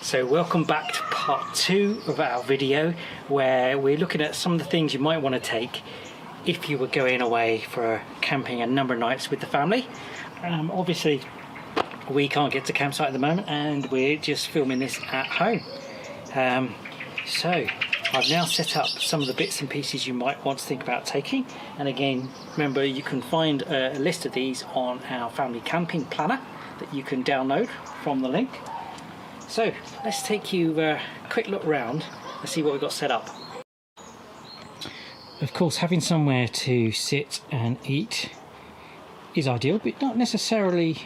So welcome back to part 2 of our video, where we're looking at some of the things you might want to take if you were going away for camping a number of nights with the family. Obviously we can't get to campsite at the moment and we're just filming this at home. So I've now set up some of the bits and pieces you might want to think about taking, and again remember you can find a list of these on our family camping planner that you can download from the link. So let's take you a quick look round and see what we've got set up. Of course, having somewhere to sit and eat is ideal, but not necessarily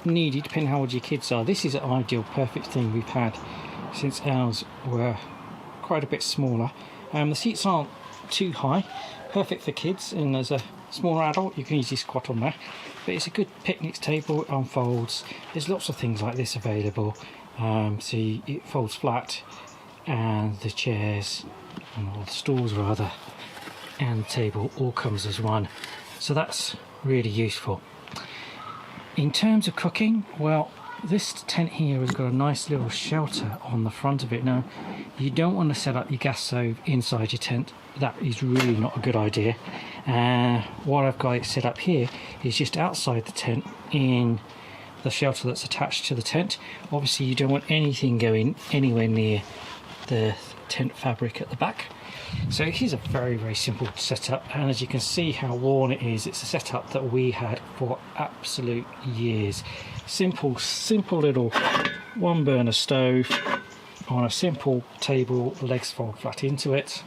needed depending how old your kids are. This is an ideal, perfect thing we've had since ours were quite a bit smaller. The seats aren't too high, perfect for kids, and as a smaller adult you can easily squat on there. But it's a good picnic table, it unfolds. There's lots of things like this available. See, it folds flat, and the chairs, or the stools rather, and the table all comes as one. So that's really useful. In terms of cooking, well, this tent here has got a nice little shelter on the front of it. Now, you don't want to set up your gas stove inside your tent. That is really not a good idea. What I've got it set up here is just outside the tent in the shelter that's attached to the tent. Obviously you don't want anything going anywhere near the tent fabric at the back. So here's a very, very simple setup, and as you can see how worn it is, it's a setup that we had for absolute years. Simple little one burner stove on a simple table, the legs fold flat into it.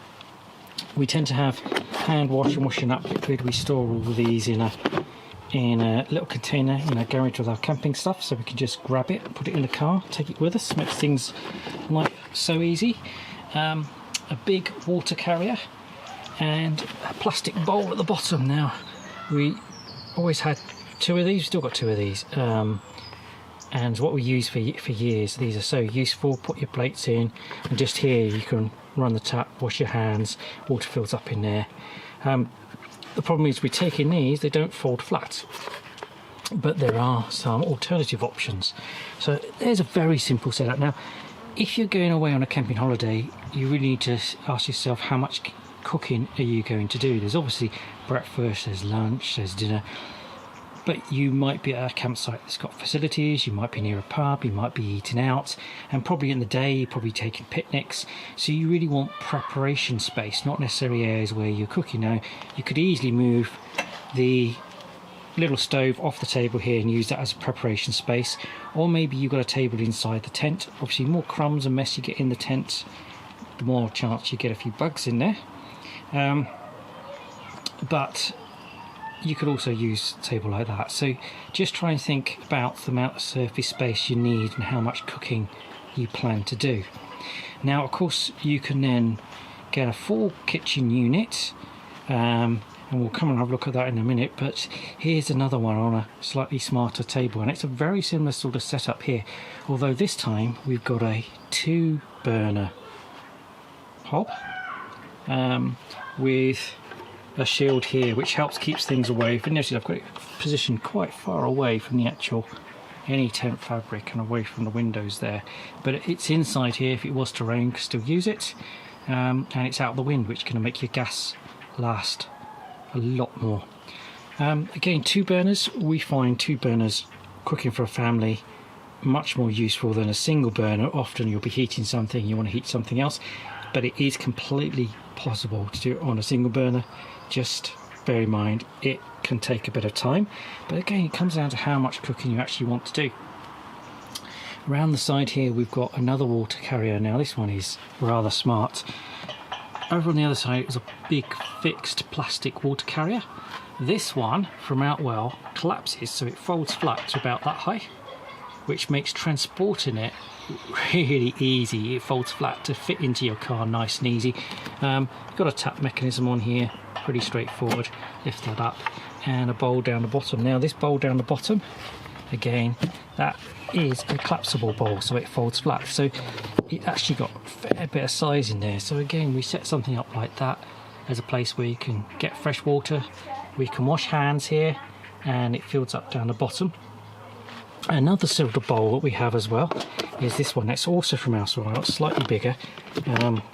We tend to have hand wash and washing up liquid. We store all of these in a little container, garage with our camping stuff, so we can just grab it, put it in the car, take it with us. Makes things like so easy. A big water carrier and a plastic bowl at the bottom. Now, we always had 2 of these, still got 2 of these, and what we use for years. These are so useful. Put your plates in, and just here you can run the tap, wash your hands, water fills up in there. The problem is, we take in these, they don't fold flat, but there are some alternative options. So there's a very simple setup. Now, if you're going away on a camping holiday, you really need to ask yourself, how much cooking are you going to do? There's obviously breakfast, there's lunch, there's dinner, but you might be at a campsite that's got facilities, you might be near a pub, you might be eating out, and probably in the day you're probably taking picnics. So you really want preparation space, not necessarily areas where you're cooking. Now, you could easily move the little stove off the table here and use that as a preparation space, or maybe you've got a table inside the tent. Obviously, the more crumbs and mess you get in the tent, the more chance you get a few bugs in there. But you could also use a table like that. So just try and think about the amount of surface space you need and how much cooking you plan to do. Now, of course, you can then get a full kitchen unit, and we'll come and have a look at that in a minute. But here's another one on a slightly smarter table, and it's a very similar sort of setup here, although this time we've got a 2 burner hob with a shield here, which helps keeps things away. If you notice, I've got it positioned quite far away from the actual any tent fabric and away from the windows there, but it's inside here. If it was to rain, you can still use it, and it's out of the wind, which can make your gas last a lot more. Again, 2 burners. We find 2 burners cooking for a family much more useful than a single burner. Often you'll be heating something, you want to heat something else, but it is completely possible to do it on a single burner. Just bear in mind, it can take a bit of time, but again, it comes down to how much cooking you actually want to do. Around the side here we've got another water carrier. Now, this one is rather smart. Over on the other side is a big fixed plastic water carrier. This one from Outwell collapses, so it folds flat to about that high, which makes transporting it really easy. It folds flat to fit into your car nice and easy. You've got a tap mechanism on here, pretty straightforward. Lift that up, and a bowl down the bottom. Now, this bowl down the bottom, again, that is a collapsible bowl, so it folds flat, so it actually got a fair bit of size in there. So again, we set something up like that as a place where you can get fresh water. We can wash hands here, and it fills up down the bottom. Another sort of bowl that we have as well is this one. That's also from House of Royal, slightly bigger.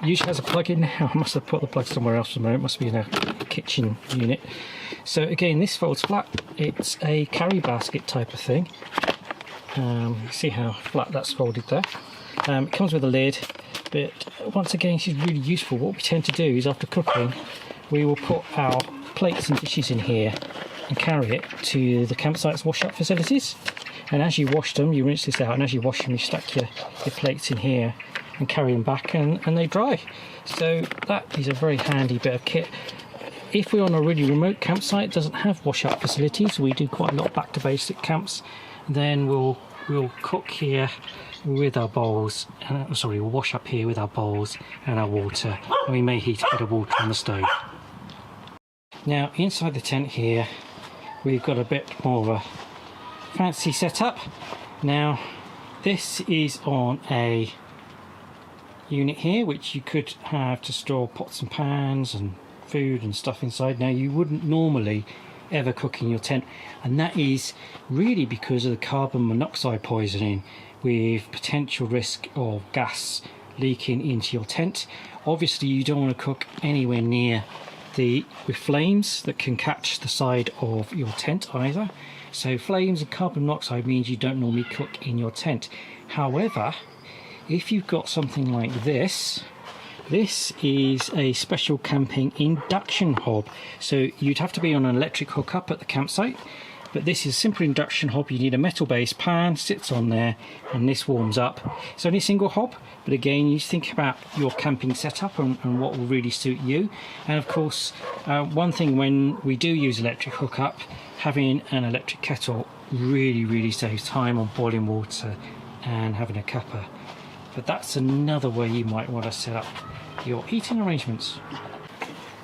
Usually has a plug in now. I must have put the plug somewhere else for the moment. It must be in a kitchen unit. So again, this folds flat. It's a carry basket type of thing. See how flat that's folded there. It comes with a lid, but once again, this is really useful. What we tend to do is after cooking, we will put our plates and dishes in here and carry it to the campsite's wash-up facilities. And as you wash them, you rinse this out, and as you wash them, you stack your plates in here and carry them back, and they dry. So that is a very handy bit of kit. If we're on a really remote campsite, it doesn't have wash-up facilities, we do quite a lot of back-to-basic camps, then we'll cook here with our bowls, we'll wash up here with our bowls and our water, and we may heat a bit of water on the stove. Now inside the tent here, we've got a bit more of a fancy setup. Now this is on a unit here which you could have to store pots and pans and food and stuff inside. Now you wouldn't normally ever cook in your tent, and that is really because of the carbon monoxide poisoning with potential risk of gas leaking into your tent. Obviously you don't want to cook anywhere near with flames that can catch the side of your tent either. So flames and carbon monoxide means you don't normally cook in your tent. However, if you've got something like this is a special camping induction hob. So you'd have to be on an electric hookup at the campsite, but this is a simple induction hob. You need a metal based pan, sits on there, and this warms up. It's only a single hob, but again, you think about your camping setup and what will really suit you. And of course, one thing when we do use electric hookup, having an electric kettle really saves time on boiling water and having a cuppa. But that's another way you might want to set up your eating arrangements.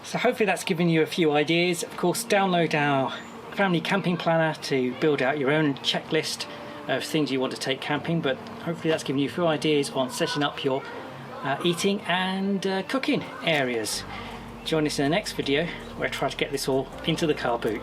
So hopefully that's given you a few ideas. Of course, download our family camping planner to build out your own checklist of things you want to take camping, but hopefully that's given you a few ideas on setting up your eating and cooking areas. Join us in the next video where I try to get this all into the car boot.